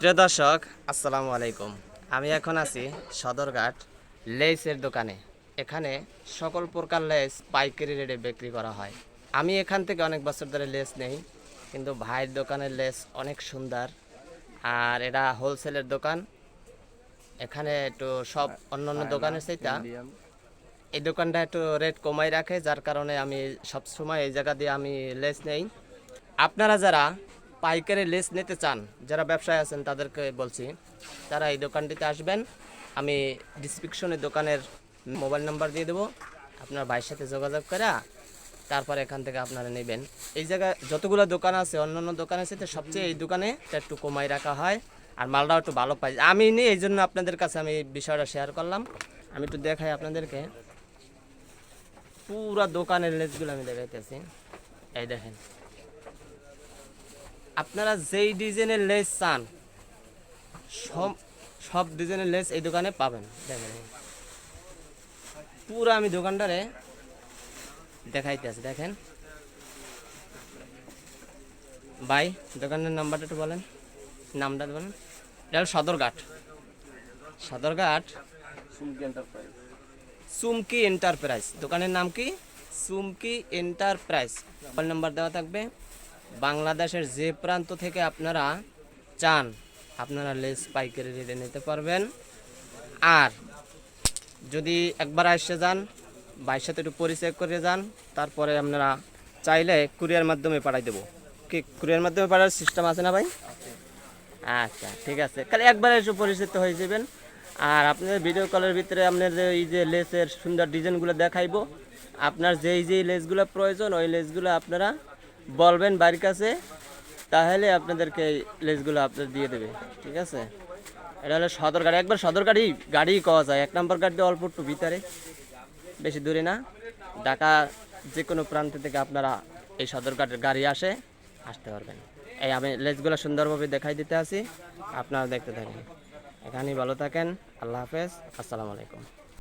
প্রিয় দর্শক, আসসালামু আলাইকুম। আমি এখন আছি সদরঘাট লেসের দোকানে। এখানে সকল প্রকার লেস পাইকারি রেটে বিক্রি করা হয়। আমি এখান থেকে অনেক বছর ধরে লেস নেই, কিন্তু ভাইয়ের দোকানের লেস অনেক সুন্দর। আর এটা হোলসেলের দোকান। এখানে একটু সব অন্যান্য দোকানের চাইতে এই দোকানটা একটু রেট কমাই রাখে, যার কারণে আমি সবসময় এই জায়গা দিয়ে আমি লেস নেই। আপনারা যারা পাইকারি লেস নিতে চান, যারা ব্যবসায় আছেন, তাদেরকে বলছি তারা এই দোকানটিতে আসবেন। আমি ডিসক্রিপশনে দোকানের মোবাইল নাম্বার দিয়ে দেবো, আপনার ভাইয়ের সাথে যোগাযোগ করে তারপর এখান থেকে আপনারা নেবেন। এই জায়গায় যতগুলো দোকান আছে, অন্যান্য দোকানের সাথে সবচেয়ে এই দোকানে একটু কমাই রাখা হয়, আর মালটাও একটু ভালো পাই। আমি নিই, এই জন্য আপনাদের কাছে আমি বিষয়টা শেয়ার করলাম। আমি একটু দেখাই আপনাদেরকে, পুরা দোকানের লেসগুলো আমি দেখাইতেছি। এই দেখেন, আপনারা যেই ডিজাইনের লেস চান সব সব ডিজাইনের লেস এই দোকানে পাবেন। দেখেন, পুরো আমি দোকানটারে দেখাইতে আছি। দেখেন ভাই, দোকানের নাম্বারটা একটু বলেন, নামটা বলেন। এটা হলো সদরঘাট চুমকি এন্টারপ্রাইজ। দোকানের নাম কি? চুমকি এন্টারপ্রাইজ। মোবাইল নাম্বার দেওয়া থাকবে। বাংলাদেশের যে প্রান্ত থেকে আপনারা চান, আপনারা লেস পাইকারি রেটে নিতে পারবেন। আর যদি একবার এসে যান, ভাইয়ের সাথে একটু পরিচয় করে যান, তারপরে আপনারা চাইলে কুরিয়ার মাধ্যমে পাঠাই দেবো। কি কুরিয়ার মাধ্যমে পাঠার সিস্টেম আছে না ভাই? আচ্ছা, ঠিক আছে। খালি একবার এসে পরিচিত হয়ে যাবেন। আর আপনাদের ভিডিও কলের ভিতরে আপনার এই যে লেসের সুন্দর ডিজাইনগুলো দেখাইবো। আপনার যেই লেসগুলো প্রয়োজন, ওই লেসগুলো আপনারা বলবেন বাড়ির কাছে, তাহলে আপনাদেরকে এই লেসগুলো আপনার দিয়ে দেবে। ঠিক আছে? এটা হলো সদরঘাট। একবার সদরঘাটই গাড়ি পাওয়া যায়, 1 নম্বর গাড়ি অল্প একটু ভিতরে, বেশি দূরে না। ঢাকা যে কোনো প্রান্ত থেকে আপনারা এই সদরঘাটের গাড়ি আসতে পারবেন। এই আমি লেসগুলো সুন্দরভাবে দেখাই দিতে আসি, আপনারা দেখতে থাকেন। এখানেই ভালো থাকেন। আল্লাহ হাফেজ, আসসালামু আলাইকুম।